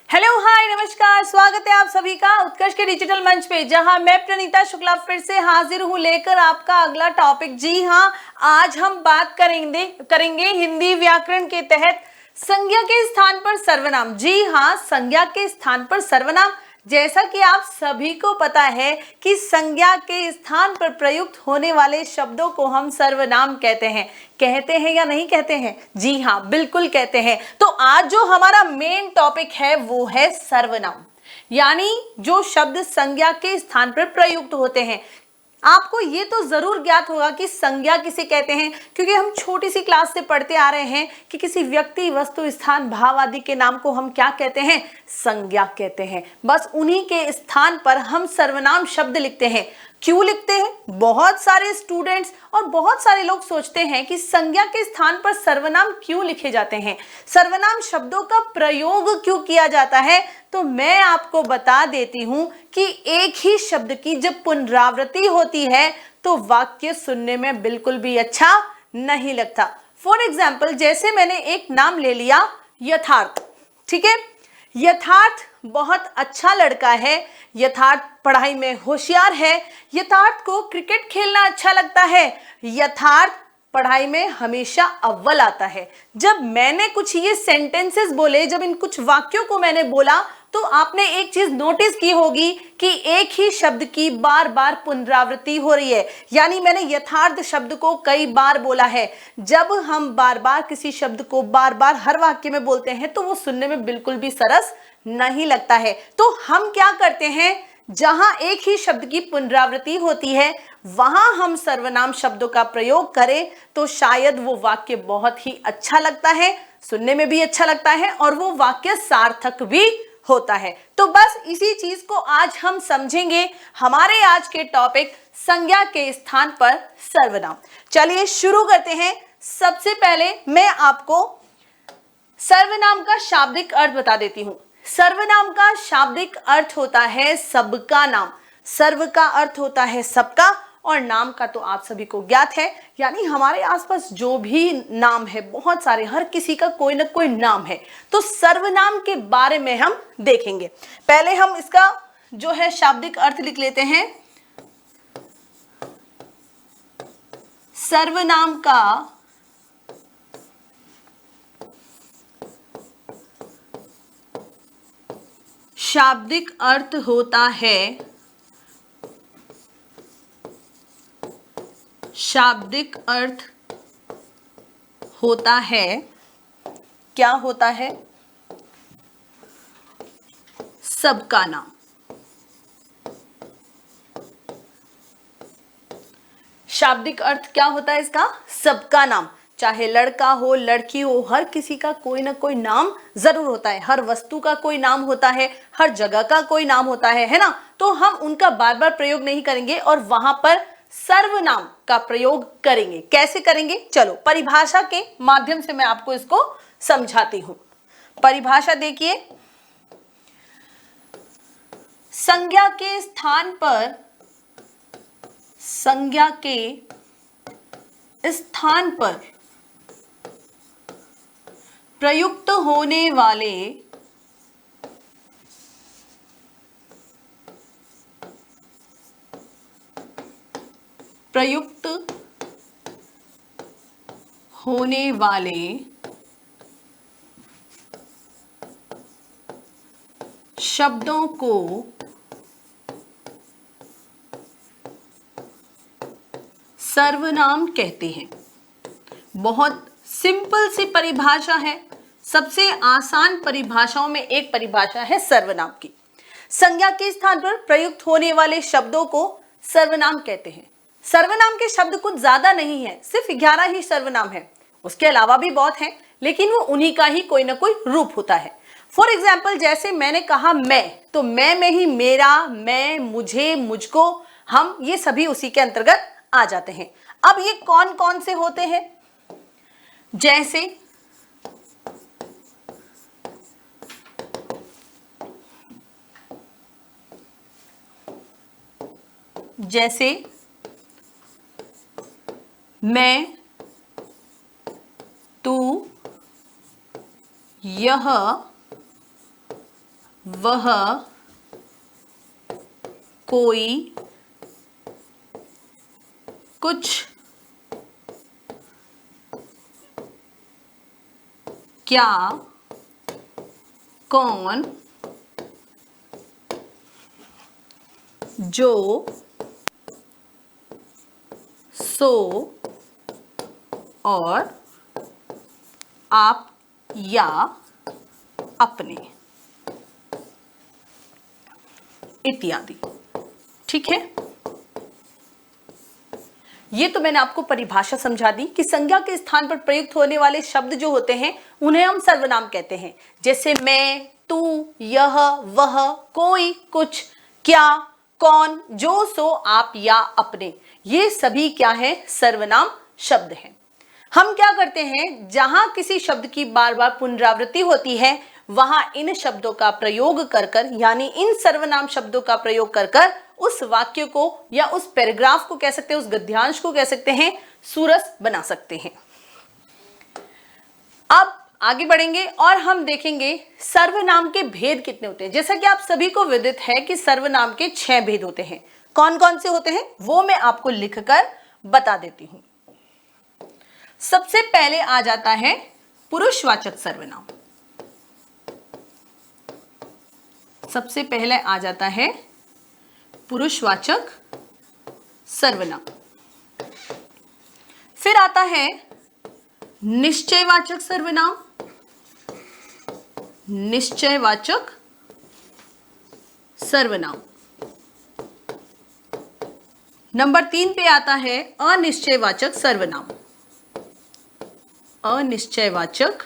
Hello hi नमस्कार, स्वागत है आप सभी का उत्कर्ष के डिजिटल मंच पे, जहां मैं प्रणीता शुक्ला फिर से हाजिर हूं लेकर आपका अगला टॉपिक। जी हां, आज हम बात करेंगे हिंदी व्याकरण के तहत संज्ञा के स्थान पर सर्वनाम। जी हां, संज्ञा के स्थान पर सर्वनाम। जैसा कि आप सभी को पता है कि संज्ञा के स्थान पर प्रयुक्त होने वाले शब्दों को हम सर्वनाम कहते हैं या नहीं कहते हैं? जी हाँ, बिल्कुल कहते हैं। तो आज जो हमारा मेन टॉपिक है वो है सर्वनाम, यानी जो शब्द संज्ञा के स्थान पर प्रयुक्त होते हैं। आपको ये तो जरूर ज्ञात होगा कि संज्ञा किसे कहते हैं, क्योंकि हम छोटी सी क्लास से पढ़ते आ रहे हैं कि किसी व्यक्ति, वस्तु, स्थान, भाव आदि के नाम को हम क्या कहते हैं? संज्ञा कहते हैं। बस उन्हीं के स्थान पर हम सर्वनाम शब्द लिखते हैं। क्यों लिखते हैं? बहुत सारे स्टूडेंट्स और बहुत सारे लोग सोचते हैं कि संज्ञा के स्थान पर सर्वनाम क्यों लिखे जाते हैं, सर्वनाम शब्दों का प्रयोग क्यों किया जाता है। तो मैं आपको बता देती हूं कि एक ही शब्द की जब पुनरावृत्ति होती है तो वाक्य सुनने में बिल्कुल भी अच्छा नहीं लगता। फॉर एग्जाम्पल, जैसे मैंने एक नाम ले लिया यथार्थ, ठीक है। यथार्थ बहुत अच्छा लड़का है, यथार्थ पढ़ाई में होशियार है, यथार्थ को क्रिकेट खेलना अच्छा लगता है, यथार्थ पढ़ाई में हमेशा अव्वल आता है। जब मैंने कुछ ये सेंटेंसेस बोले, जब इन कुछ वाक्यों को मैंने बोला, तो आपने एक चीज नोटिस की होगी कि एक ही शब्द की बार बार पुनरावृत्ति हो रही है, यानी मैंने यथार्थ शब्द को कई बार बोला है। जब हम बार बार किसी शब्द को बार बार हर वाक्य में बोलते हैं तो वो सुनने में बिल्कुल भी सरस नहीं लगता है। तो हम क्या करते हैं, जहां एक ही शब्द की पुनरावृत्ति होती है वहां हम सर्वनाम शब्दों का प्रयोग करें तो शायद वो वाक्य बहुत ही अच्छा लगता है, सुनने में भी अच्छा लगता है और वो वाक्य सार्थक भी होता है। तो बस इसी चीज को आज हम समझेंगे हमारे आज के टॉपिक संज्ञा के स्थान पर सर्वनाम। चलिए शुरू करते हैं। सबसे पहले मैं आपको सर्वनाम का शाब्दिक अर्थ बता देती हूं। सर्वनाम का शाब्दिक अर्थ होता है सबका नाम। सर्व का अर्थ होता है सबका और नाम का तो आप सभी को ज्ञात है, यानी हमारे आसपास जो भी नाम है, बहुत सारे, हर किसी का कोई ना कोई नाम है। तो सर्वनाम के बारे में हम देखेंगे। पहले हम इसका जो है शाब्दिक अर्थ लिख लेते हैं। सर्वनाम का शाब्दिक अर्थ होता है, शाब्दिक अर्थ होता है, क्या होता है? सबका नाम। शाब्दिक अर्थ क्या होता है इसका? सबका नाम। चाहे लड़का हो, लड़की हो, हर किसी का कोई ना कोई नाम जरूर होता है। हर वस्तु का कोई नाम होता है, हर जगह का कोई नाम होता है ना। तो हम उनका बार बार प्रयोग नहीं करेंगे और वहां पर सर्वनाम का प्रयोग करेंगे। कैसे करेंगे? चलो परिभाषा के माध्यम से मैं आपको इसको समझाती हूं। परिभाषा देखिए, संज्ञा के स्थान पर, संज्ञा के स्थान पर प्रयुक्त होने वाले शब्दों को सर्वनाम कहते हैं। बहुत सिंपल सी परिभाषा है, सबसे आसान परिभाषाओं में एक परिभाषा है सर्वनाम की। संज्ञा के स्थान पर प्रयुक्त होने वाले शब्दों को सर्वनाम कहते हैं। सर्वनाम के शब्द कुछ ज्यादा नहीं है, सिर्फ 11 ही सर्वनाम है। उसके अलावा भी बहुत हैं, लेकिन वो उन्हीं का ही कोई ना कोई रूप होता है। फॉर एग्जाम्पल, जैसे मैंने कहा मैं, तो मैं में ही मेरा, मैं, मुझे, मुझको, हम, ये सभी उसी के अंतर्गत आ जाते हैं। अब ये कौन कौन से होते हैं? जैसे मैं, तू, यह, वह कोई कुछ क्या कौन जो सो और आप या अपने इत्यादि। ठीक है, ये तो मैंने आपको परिभाषा समझा दी कि संज्ञा के स्थान पर प्रयुक्त होने वाले शब्द जो होते हैं उन्हें हम सर्वनाम कहते हैं। जैसे मैं, तू, यह, वह, कोई, कुछ, क्या, कौन, जो, सो, आप या अपने, ये सभी क्या है? सर्वनाम शब्द हैं। हम क्या करते हैं, जहां किसी शब्द की बार बार पुनरावृत्ति होती है वहां इन शब्दों का प्रयोग कर कर, यानी इन सर्वनाम शब्दों का प्रयोग कर कर उस वाक्य को या उस पैराग्राफ को कह सकते हैं, उस गद्यांश को कह सकते हैं, सुरस बना सकते हैं। अब आगे बढ़ेंगे और हम देखेंगे सर्वनाम के भेद कितने होते हैं। जैसा कि आप सभी को विदित है कि सर्वनाम के 6 भेद होते हैं। कौन कौन से होते हैं वो मैं आपको लिखकर बता देती हूं। सबसे पहले आ जाता है पुरुषवाचक सर्वनाम। सबसे पहले आ जाता है पुरुषवाचक सर्वनाम। फिर आता है निश्चयवाचक सर्वनाम। निश्चयवाचक सर्वनाम। नंबर 3 पे आता है अनिश्चयवाचक सर्वनाम। अनिश्चयवाचक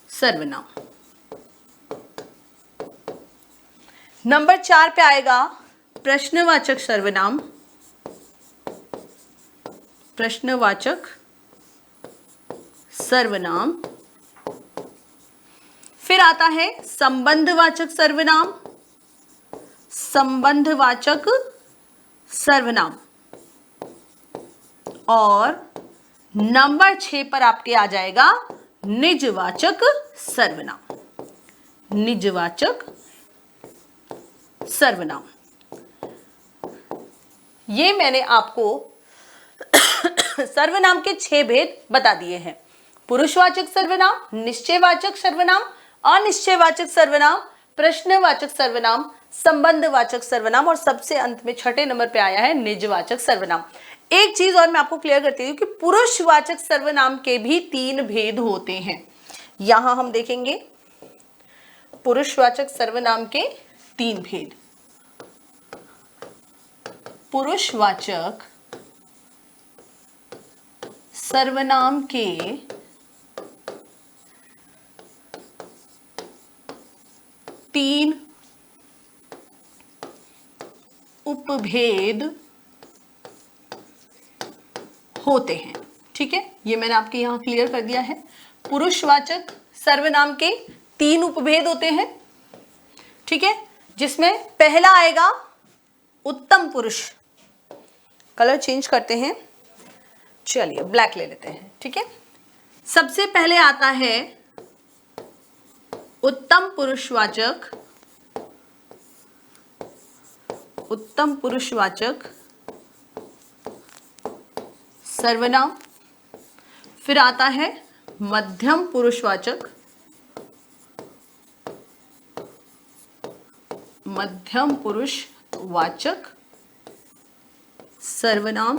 सर्वनाम। नंबर 4 पे आएगा प्रश्नवाचक सर्वनाम। प्रश्नवाचक सर्वनाम। फिर आता है संबंधवाचक सर्वनाम। संबंधवाचक सर्वनाम। और नंबर 6 पर आपके आ जाएगा निजवाचक सर्वनाम। निजवाचक सर्वनाम। ये मैंने आपको सर्वनाम के 6 भेद बता दिए हैं। पुरुषवाचक सर्वनाम, निश्चयवाचक सर्वनाम, अनिश्चयवाचक सर्वनाम, प्रश्नवाचक सर्वनाम, संबंधवाचक सर्वनाम और सबसे अंत में 6ठे नंबर पे आया है निजवाचक सर्वनाम। एक चीज और मैं आपको क्लियर करती हूँ कि पुरुषवाचक सर्वनाम के भी 3 भेद होते हैं। यहां हम देखेंगे पुरुषवाचक सर्वनाम के 3 भेद। पुरुषवाचक सर्वनाम के 3 उपभेद होते हैं। ठीक है, ये मैंने आपके यहां क्लियर कर दिया है। पुरुषवाचक सर्वनाम के 3 उपभेद होते हैं। ठीक है, जिसमें पहला आएगा उत्तम पुरुष। कलर चेंज करते हैं, चलिए ब्लैक ले लेते हैं। ठीक है, सबसे पहले आता है उत्तम पुरुषवाचक। उत्तम पुरुषवाचक सर्वनाम। फिर आता है मध्यम पुरुषवाचक। मध्यम पुरुषवाचक सर्वनाम।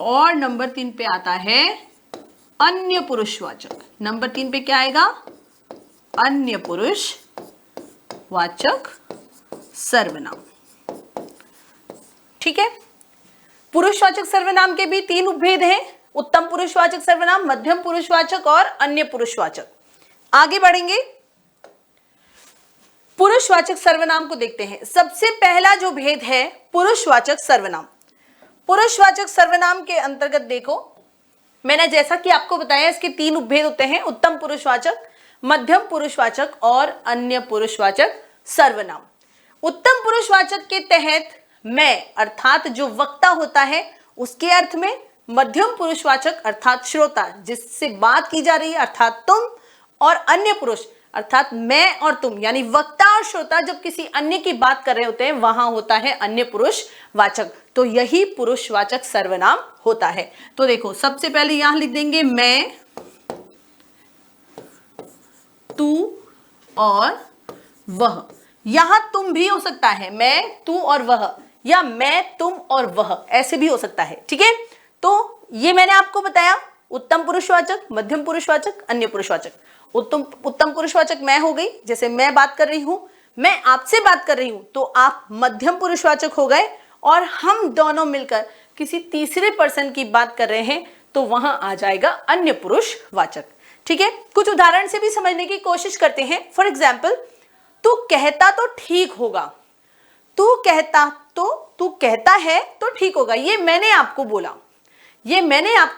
और नंबर 3 पे आता है अन्य पुरुषवाचक। नंबर 3 पे क्या आएगा? अन्य पुरुषवाचक सर्वनाम। ठीक है, पुरुषवाचक सर्वनाम के भी 3 उपभेद हैं, उत्तम पुरुषवाचक सर्वनाम, मध्यम पुरुषवाचक और अन्य पुरुषवाचक। आगे बढ़ेंगे, पुरुषवाचक सर्वनाम को देखते हैं। सबसे पहला जो भेद है पुरुषवाचक सर्वनाम। पुरुषवाचक सर्वनाम के अंतर्गत देखो, मैंने जैसा कि आपको बताया इसके 3 उपभेद होते हैं, उत्तम पुरुषवाचक, मध्यम पुरुषवाचक और अन्य पुरुषवाचक सर्वनाम। उत्तम पुरुषवाचक के तहत मैं अर्थात जो वक्ता होता है उसके अर्थ में, मध्यम पुरुषवाचक अर्थात श्रोता जिससे बात की जा रही है अर्थात तुम, और अन्य पुरुष अर्थात मैं और तुम, यानी वक्ता और श्रोता जब किसी अन्य की बात कर रहे होते हैं वहां होता है अन्य पुरुषवाचक। तो यही पुरुषवाचक सर्वनाम होता है। तो देखो सबसे पहले यहां लिख देंगे मैं, तू और वह। यहां तुम भी हो सकता है, मैं, तू और वह, या मैं, तुम और वह, ऐसे भी हो सकता है। ठीक है, तो ये मैंने आपको बताया उत्तम पुरुषवाचक, मध्यम पुरुषवाचक, अन्य पुरुषवाचक। उत्तम पुरुषवाचक मैं हो गई, जैसे मैं बात कर रही हूं, मैं आपसे बात कर रही हूं, तो आप मध्यम पुरुषवाचक हो गए, और हम दोनों मिलकर किसी तीसरे पर्सन की बात कर रहे हैं तो वहां आ जाएगा अन्य पुरुषवाचक। ठीक है, कुछ उदाहरण से भी समझने की कोशिश करते हैं। फॉर एग्जाम्पल, तू कहता तो ठीक होगा, तू कहता है तो ठीक होगा, ये मैंने आपको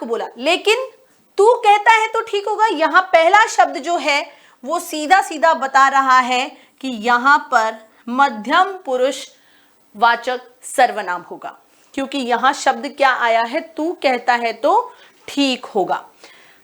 बोला, लेकिन तू कहता है तो ठीक होगा, यहां पहला शब्द जो है वो सीधा सीधा बता रहा है कि यहां पर मध्यम पुरुषवाचक सर्वनाम होगा, क्योंकि यहां शब्द क्या आया है, तू कहता है तो ठीक होगा।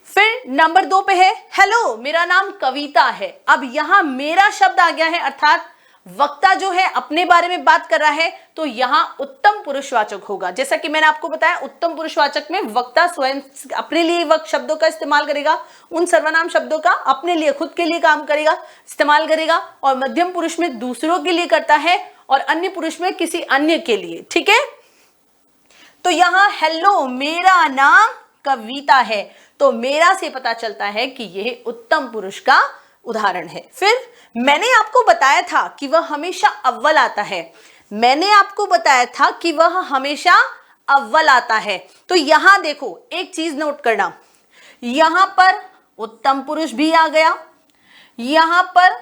फिर नंबर 2 पे है, हेलो मेरा नाम कविता है। अब यहां मेरा शब्द आ गया है, अर्थात वक्ता जो है अपने बारे में बात कर रहा है, तो यहां उत्तम पुरुषवाचक होगा। जैसा कि मैंने आपको बताया, उत्तम पुरुषवाचक में वक्ता स्वयं अपने लिए वक्त शब्दों का इस्तेमाल करेगा, उन सर्वनाम शब्दों का अपने लिए खुद के लिए काम करेगा, इस्तेमाल करेगा, और मध्यम पुरुष में दूसरों के लिए करता है, और अन्य पुरुष में किसी अन्य के लिए। ठीक है, तो यहां हेलो मेरा नाम कविता है, तो मेरा से पता चलता है कि यह उत्तम पुरुष का उदाहरण है। फिर मैंने आपको बताया था कि वह हमेशा अव्वल आता है, तो यहां देखो एक चीज नोट करना, यहां पर उत्तम पुरुष भी आ गया, यहां पर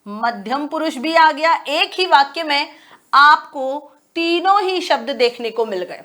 मध्यम पुरुष भी आ गया। एक ही वाक्य में आपको तीनों ही शब्द देखने को मिल गए,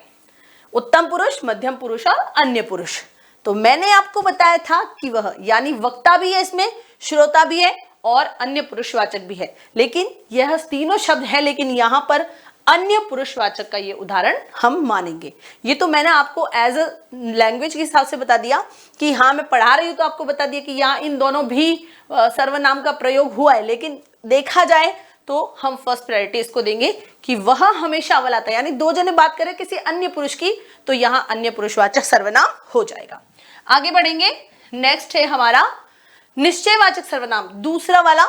उत्तम पुरुष, मध्यम पुरुष और अन्य पुरुष। तो मैंने आपको बताया था कि वह, यानी वक्ता भी है इसमें, श्रोता भी है और अन्य पुरुषवाचक भी है, लेकिन यह तीनों शब्द है, लेकिन यहां पर अन्य पुरुषवाचक का ये उदाहरण हम मानेंगे। ये तो मैंने आपको एज अ लैंग्वेज के हिसाब से बता दिया कि हाँ मैं पढ़ा रही हूं, तो आपको बता दिया कि यहाँ इन दोनों भी सर्वनाम का प्रयोग हुआ है, लेकिन देखा जाए तो हम फर्स्ट प्रायोरिटी इसको देंगे कि वह हमेशा अव्वल आता है, यानी दो जने बात करें किसी अन्य पुरुष की, तो यहां अन्य पुरुषवाचक सर्वनाम हो जाएगा। आगे बढ़ेंगे, नेक्स्ट है हमारा निश्चयवाचक सर्वनाम, दूसरा वाला।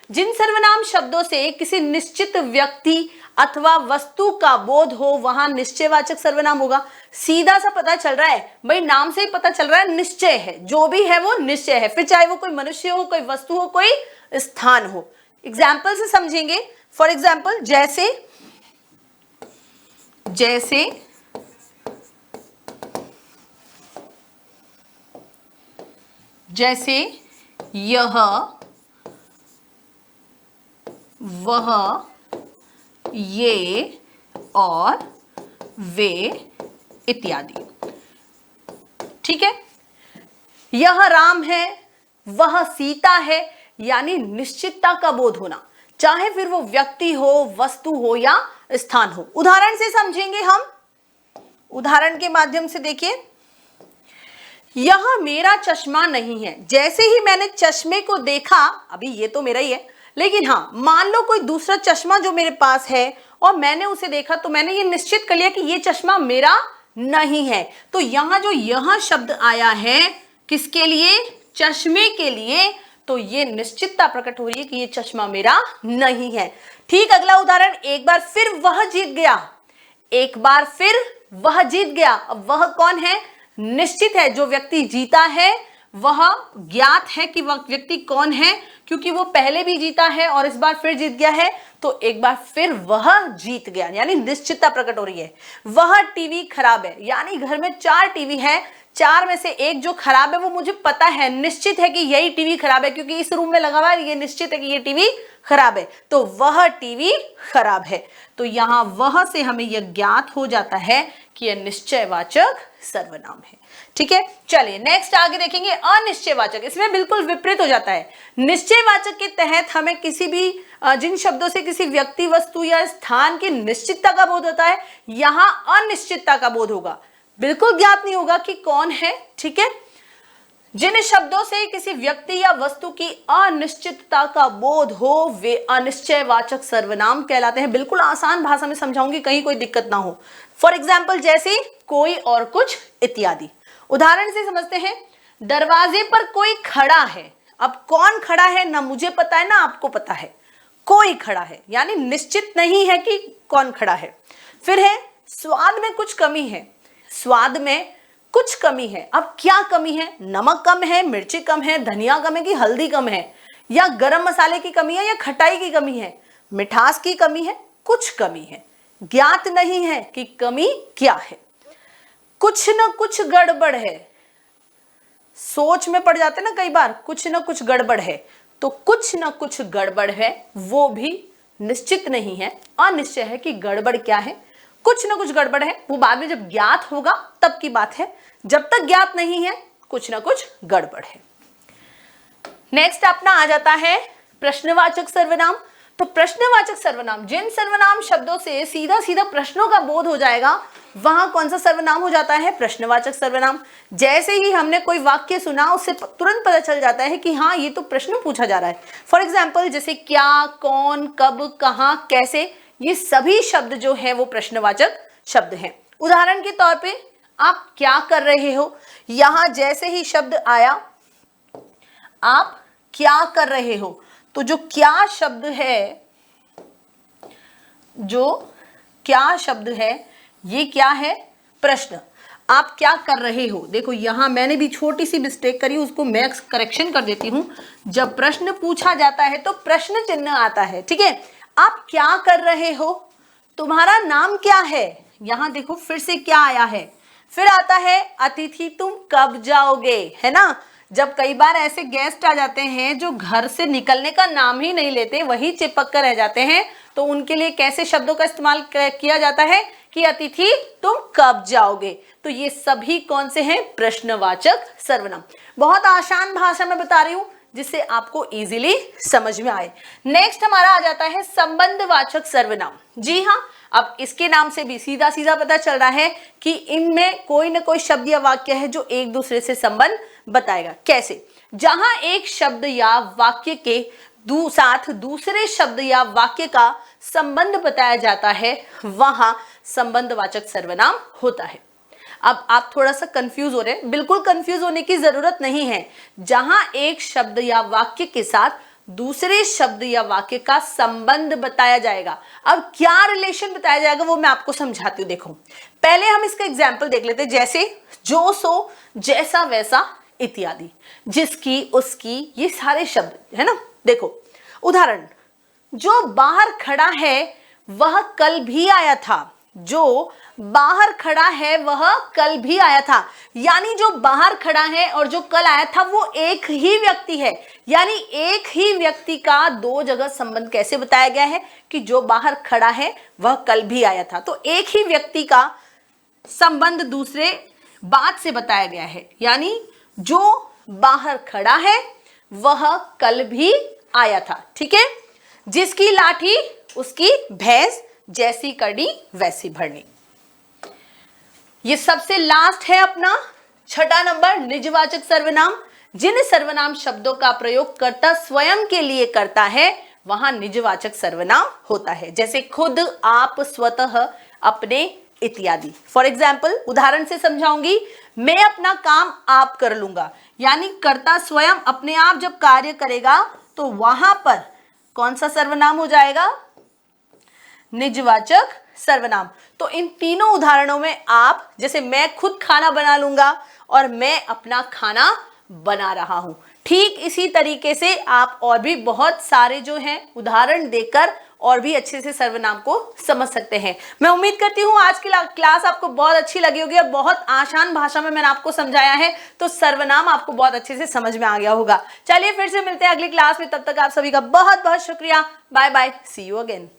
जिन सर्वनाम शब्दों से किसी निश्चित व्यक्ति अथवा वस्तु का बोध हो वहां निश्चयवाचक सर्वनाम होगा। सीधा सा पता चल रहा है भाई, नाम से ही पता चल रहा है निश्चय है, जो भी है वो निश्चय है, फिर चाहे वो कोई मनुष्य हो, कोई वस्तु हो, कोई स्थान हो। एग्जाम्पल से समझेंगे। फॉर एग्जाम्पल, जैसे यह, वह, ये और वे इत्यादि। ठीक है, यह राम है, वह सीता है, यानी निश्चितता का बोध होना, चाहे फिर वो व्यक्ति हो, वस्तु हो या स्थान हो। उदाहरण से समझेंगे हम, उदाहरण के माध्यम से देखिए, यह मेरा चश्मा नहीं है। जैसे ही मैंने चश्मे को देखा, अभी ये तो मेरा ही है, लेकिन हाँ मान लो कोई दूसरा चश्मा जो मेरे पास है और मैंने उसे देखा, तो मैंने ये निश्चित कर लिया कि ये चश्मा मेरा नहीं है। तो यहां जो यह शब्द आया है किसके लिए, चश्मे के लिए, तो ये निश्चितता प्रकट हो रही है कि ये चश्मा मेरा नहीं है। ठीक, अगला उदाहरण, एक बार फिर वह जीत गया, एक बार फिर वह जीत गया। अब वह कौन है, निश्चित है, जो व्यक्ति जीता है वह ज्ञात है कि वह व्यक्ति कौन है, क्योंकि वो पहले भी जीता है और इस बार फिर जीत गया है, तो एक बार फिर वह जीत गया, यानी निश्चितता प्रकट हो रही है। वह टीवी खराब है, यानी घर में 4 टीवी है, 4 में से एक जो खराब है वो मुझे पता है, निश्चित है कि यही टीवी खराब है, क्योंकि इस रूम में लगा हुआ है, ये निश्चित है कि ये टीवी खराब है, तो वह टीवी खराब है। तो यहां वह से हमें यह ज्ञात हो जाता है कि यह निश्चयवाचक सर्वनाम है। ठीक है, चलिए नेक्स्ट आगे देखेंगे अनिश्चयवाचक। इसमें बिल्कुल विपरीत हो जाता है। निश्चयवाचक के तहत हमें किसी भी जिन शब्दों से किसी व्यक्ति, वस्तु या स्थान की निश्चितता का बोध होता है, यहां अनिश्चितता का बोध होगा। बिल्कुल ज्ञात नहीं होगा कि कौन है, ठीक है। जिन शब्दों से किसी व्यक्ति या वस्तु की अनिश्चितता का बोध हो वे अनिश्चयवाचक सर्वनाम कहलाते हैं। बिल्कुल आसान भाषा में समझाऊंगी, कहीं कोई दिक्कत ना हो। फॉर एग्जाम्पल जैसे कोई और कुछ इत्यादि। उदाहरण से समझते हैं, दरवाजे पर कोई खड़ा है। अब कौन खड़ा है ना मुझे पता है ना आपको पता है, कोई खड़ा है, यानी निश्चित नहीं है कि कौन खड़ा है। फिर है स्वाद में कुछ कमी है, स्वाद में कुछ कमी है। अब क्या कमी है? नमक कम है, मिर्ची कम है, धनिया कम है कि हल्दी कम है, या गरम मसाले की कमी है, या खटाई की कमी है, मिठास की कमी है, कुछ कमी है। ज्ञात नहीं है कि कमी क्या है। कुछ न कुछ गड़बड़ है, सोच में पड़ जाते ना कई बार, कुछ न कुछ गड़बड़ है, तो कुछ न कुछ गड़बड़ है वो भी निश्चित नहीं है, अनिश्चय है कि गड़बड़ क्या है। कुछ न कुछ गड़बड़ है वो बाद में जब ज्ञात होगा तब की बात है, जब तक ज्ञात नहीं है कुछ न कुछ गड़बड़ है। नेक्स्ट अपना आ जाता है प्रश्नवाचक सर्वनाम। तो प्रश्नवाचक सर्वनाम, जिन सर्वनाम शब्दों से सीधा सीधा प्रश्नों का बोध हो जाएगा वहां कौन सा सर्वनाम हो जाता है? प्रश्नवाचक सर्वनाम। जैसे ही हमने कोई वाक्य सुना उससे तुरंत पता चल जाता है कि हाँ ये तो प्रश्न पूछा जा रहा है। फॉर एग्जाम्पल जैसे क्या, कौन, कब, कहाँ, कैसे, ये सभी शब्द जो है वो प्रश्नवाचक शब्द हैं। उदाहरण के तौर पे आप क्या कर रहे हो, यहां जैसे ही शब्द आया आप क्या कर रहे हो, तो जो क्या शब्द है, जो क्या शब्द है ये क्या है? प्रश्न। आप क्या कर रहे हो, देखो यहां मैंने भी छोटी सी मिस्टेक करी, उसको मैं करेक्शन कर देती हूं। जब प्रश्न पूछा जाता है तो प्रश्न चिन्ह आता है, ठीक है। आप क्या कर रहे हो, तुम्हारा नाम क्या है, यहां देखो फिर से क्या आया है, फिर आता है अतिथि तुम कब जाओगे, है ना। जब कई बार ऐसे गेस्ट आ जाते हैं जो घर से निकलने का नाम ही नहीं लेते, वही चिपक कर रह जाते हैं, तो उनके लिए कैसे शब्दों का इस्तेमाल किया जाता है कि अतिथि तुम कब जाओगे। तो ये सभी कौन से हैं? प्रश्नवाचक सर्वनाम। बहुत आसान भाषा में बता रही हूं जिससे आपको इजीली समझ में आए। नेक्स्ट हमारा आ जाता है संबंधवाचक सर्वनाम। जी हाँ, अब इसके नाम से भी सीधा सीधा पता चल रहा है कि इनमें कोई ना कोई शब्द या वाक्य है जो एक दूसरे से संबंध बताएगा। कैसे? जहां एक शब्द या वाक्य के साथ दूसरे शब्द या वाक्य का संबंध बताया जाता है वहां संबंधवाचक सर्वनाम होता है। अब आप थोड़ा सा कंफ्यूज हो रहे हैं, बिल्कुल कंफ्यूज होने की जरूरत नहीं है। जहां एक शब्द या वाक्य के साथ दूसरे शब्द या वाक्य का संबंध बताया जाएगा, अब क्या रिलेशन बताया जाएगा वो मैं आपको समझाती हूं। देखो पहले हम इसका एग्जाम्पल देख लेते हैं, जैसे जो, सो, जैसा, वैसा इत्यादि, जिसकी, उसकी, ये सारे शब्द है ना। देखो उदाहरण, जो बाहर खड़ा है वह कल भी आया था, जो बाहर खड़ा है वह कल भी आया था, यानी जो बाहर खड़ा है और जो कल आया था वो एक ही व्यक्ति है। यानी एक ही व्यक्ति का दो जगह संबंध कैसे बताया गया है कि जो बाहर खड़ा है वह कल भी आया था, तो एक ही व्यक्ति का संबंध दूसरे बात से बताया गया है। यानी जो बाहर खड़ा है वह कल भी आया था, ठीक है। जिसकी लाठी उसकी भैंस, जैसी कड़ी वैसी भरनी। ये सबसे लास्ट है अपना छठा नंबर, निजवाचक सर्वनाम। जिन सर्वनाम शब्दों का प्रयोग कर्ता स्वयं के लिए करता है वहां निजवाचक सर्वनाम होता है। जैसे खुद, आप, स्वतः, अपने इत्यादि। फॉर एग्जाम्पल उदाहरण से समझाऊंगी, मैं अपना काम आप कर लूंगा, यानी कर्ता स्वयं अपने आप जब कार्य करेगा तो वहां पर कौन सा सर्वनाम हो जाएगा? निजवाचक सर्वनाम। तो इन तीनों उदाहरणों में आप, जैसे मैं खुद खाना बना लूंगा और मैं अपना खाना बना रहा हूं, ठीक इसी तरीके से आप और भी बहुत सारे जो हैं उदाहरण देकर और भी अच्छे से सर्वनाम को समझ सकते हैं। मैं उम्मीद करती हूं आज की क्लास आपको बहुत अच्छी लगी होगी और बहुत आसान भाषा में मैंने आपको समझाया है, तो सर्वनाम आपको बहुत अच्छे से समझ में आ गया होगा। चलिए फिर से मिलते हैं अगली क्लास में, तब तक आप सभी का बहुत बहुत शुक्रिया। Bye bye, see you again.